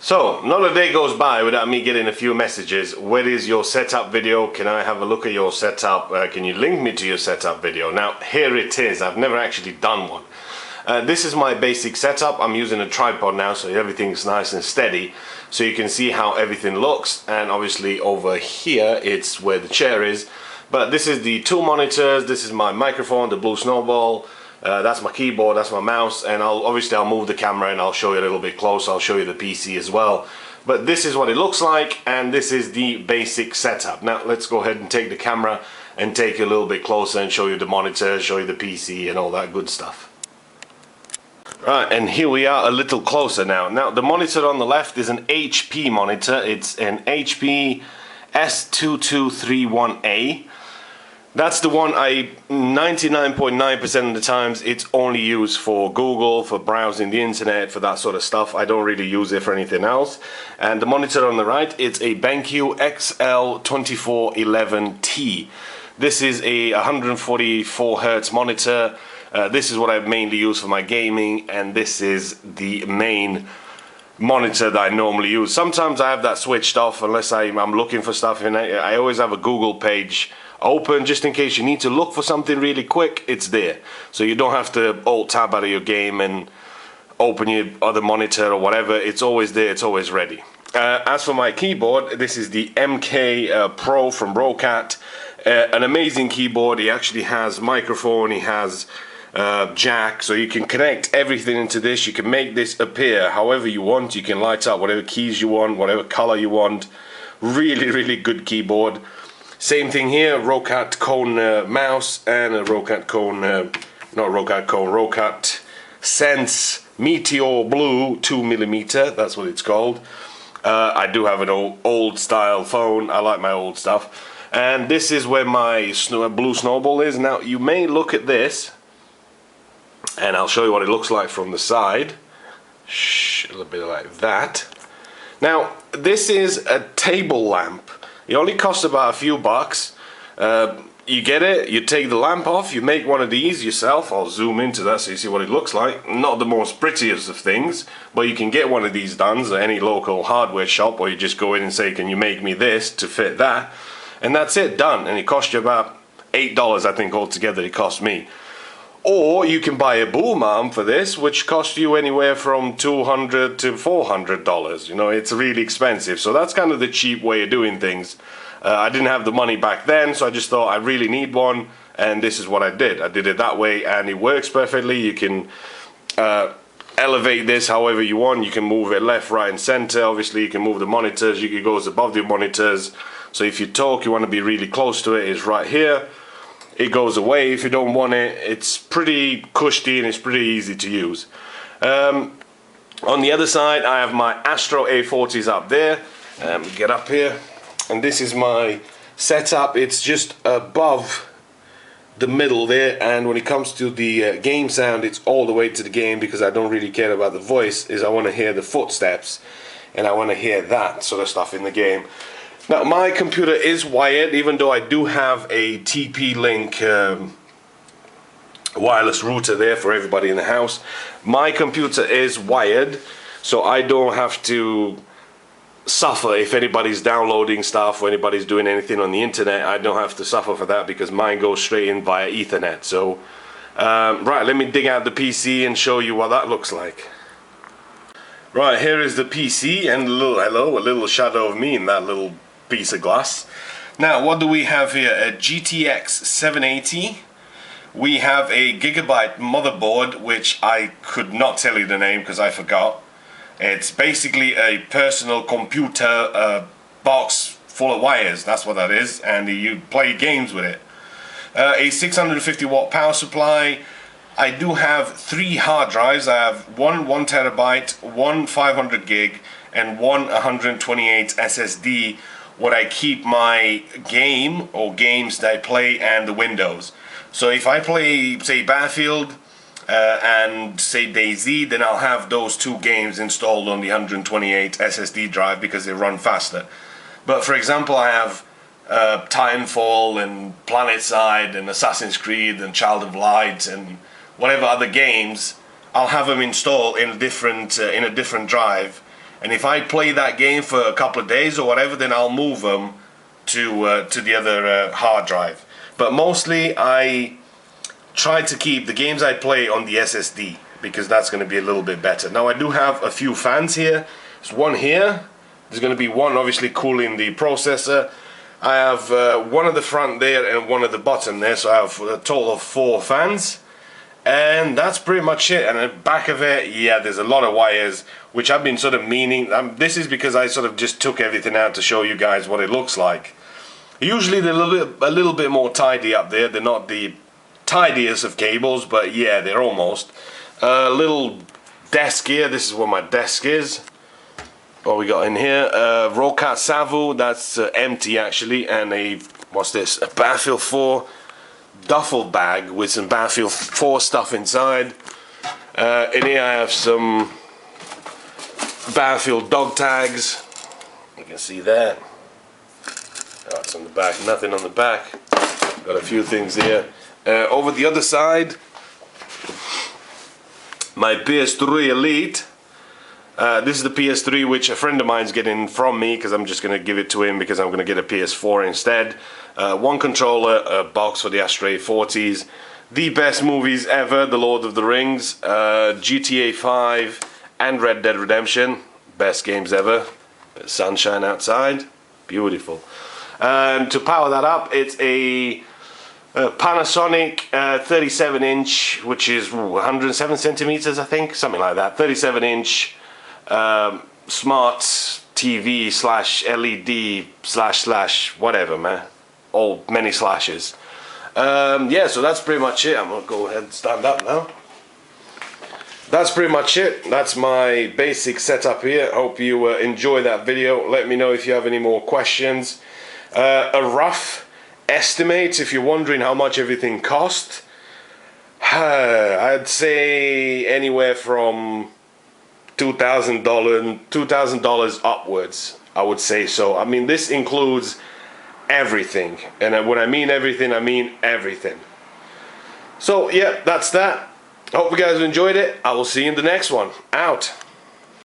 So, not a day goes by without me getting a few messages. Where is your setup video? Can I have a look at your setup? Can you link me to your setup video? Now, here it is. I've never actually done one. This is my basic setup. I'm using a tripod now, so everything's nice and steady. So you can see how everything looks. And obviously over here, it's where the chair is. But this is the two monitors. This is my microphone, the Blue Snowball. That's my keyboard, that's my mouse, and I'll move the camera and I'll show you a little bit closer. I'll show you the PC as well. But this is what it looks like, and this is the basic setup. Now let's go ahead and take the camera and take you a little bit closer and show you the monitor, show you the PC and all that good stuff. Right, and here we are a little closer now. Now the monitor on the left is an HP monitor. It's an HP S2231A. That's the one 99.9% of the times it's only used for Google, for browsing the internet, for that sort of stuff. I don't really use it for anything else. And the monitor on the right, it's a BenQ XL2411T. This is a 144 Hertz monitor. This is what I mainly use for my gaming, and this is the main monitor that I normally use. Sometimes I have that switched off unless I'm looking for stuff, and I always have a Google page open just in case you need to look for something really quick. It's there, so you don't have to alt tab out of your game and open your other monitor or whatever. It's always there, it's always ready. As for my keyboard, this is the MK Pro from Roccat. An amazing keyboard. He actually has microphone, he has jack, so you can connect everything into this. You can make this appear however you want. You can light up whatever keys you want, whatever color you want. Really good keyboard. Same thing here, Roccat Cone mouse and a Roccat Cone, Roccat Sense Meteor Blue 2mm, that's what it's called. I do have an old style phone. I like my old stuff. And this is where my Blue Snowball is. Now you may look at this, and I'll show you what it looks like from the side. Shh, a little bit like that. Now this is a table lamp. It only costs about a few bucks. You get it, you take the lamp off, you make one of these yourself. I'll zoom into that so you see what it looks like. Not the most prettiest of things, but you can get one of these done at any local hardware shop, or you just go in and say, can you make me this to fit that? And that's it, done. And it costs you about $8, I think, altogether it cost me. Or you can buy a boom arm for this, which costs you anywhere from $200 to $400. You know, it's really expensive. So that's kind of the cheap way of doing things. I didn't have the money back then, so I just thought I really need one, and this is what I did. I did it that way, and it works perfectly. You can elevate this however you want. You can move it left, right, and center. Obviously, you can move the monitors. It goes above the monitors. So if you talk, you want to be really close to it, it's right here. It goes away if you don't want it. It's pretty cushy and it's pretty easy to use. On the other side, I have my Astro A40s up there. Get up here, and this is my setup. It's just above the middle there, and when it comes to the game sound, it's all the way to the game, because I don't really care about the voice. I want to hear the footsteps, and I want to hear that sort of stuff in the game. Now my computer is wired, even though I do have a TP-Link wireless router there for everybody in the house. My computer is wired, so I don't have to suffer if anybody's downloading stuff or anybody's doing anything on the internet. I don't have to suffer for that because mine goes straight in via Ethernet. So right, let me dig out the PC and show you what that looks like. Right, here is the PC, and a little shadow of me in that little piece of glass. Now what do we have here? A GTX 780. We have a Gigabyte motherboard, which I could not tell you the name because I forgot. It's basically a personal computer box full of wires. That's what that is, and you play games with it. A 650 watt power supply. I do have 3 hard drives. I have one 1 terabyte, one 500 gig, and one 128 SSD, where I keep my game or games that I play and the Windows. So if I play, say, Battlefield and say DayZ, then I'll have those 2 games installed on the 128 SSD drive because they run faster. But for example, I have Titanfall and PlanetSide and Assassin's Creed and Child of Light and whatever other games. I'll have them installed in a different drive, and if I play that game for a couple of days or whatever, then I'll move them to the other hard drive. But mostly I try to keep the games I play on the SSD, because that's going to be a little bit better. Now I do have a few fans here. There's one here. There's going to be one obviously cooling the processor. I have one at the front there and one at the bottom there, so I have a total of 4 fans. And that's pretty much it. And at the back of it, yeah, there's a lot of wires, which I've been sort of meaning. This is because I sort of just took everything out to show you guys what it looks like. Usually they're a little bit more tidy up there. They're not the tidiest of cables, but yeah, they're almost. Little desk here. This is where my desk is. What we got in here? Roccat Savu. That's empty actually, and a what's this? A Battlefield 4 duffel bag with some Battlefield 4 stuff inside. In here I have some Battlefield dog tags. You can see that. That's on the back. Nothing on the back. Got a few things here. Over the other side, my PS3 Elite. This is the PS3 which a friend of mine's getting from me, because I'm just going to give it to him because I'm going to get a PS4 instead. One controller, a box for the Astray 40s, the best movies ever, The Lord of the Rings, GTA 5 and Red Dead Redemption, best games ever. Sunshine outside, beautiful. And to power that up, it's a Panasonic 37-inch, which is 107 centimeters, I think, something like that. 37-inch smart TV slash LED slash whatever, man. All many slashes. Yeah, so that's pretty much it. I'm gonna go ahead and stand up now. That's pretty much it. That's my basic setup here. Hope you enjoy that video. Let me know if you have any more questions. A rough estimate, if you're wondering how much everything cost, I'd say anywhere from $2,000 upwards, I would say so. I mean, this includes everything, and when I mean everything, I mean everything. So yeah, that's that. Hope you guys enjoyed it. I will see you in the next one. Out.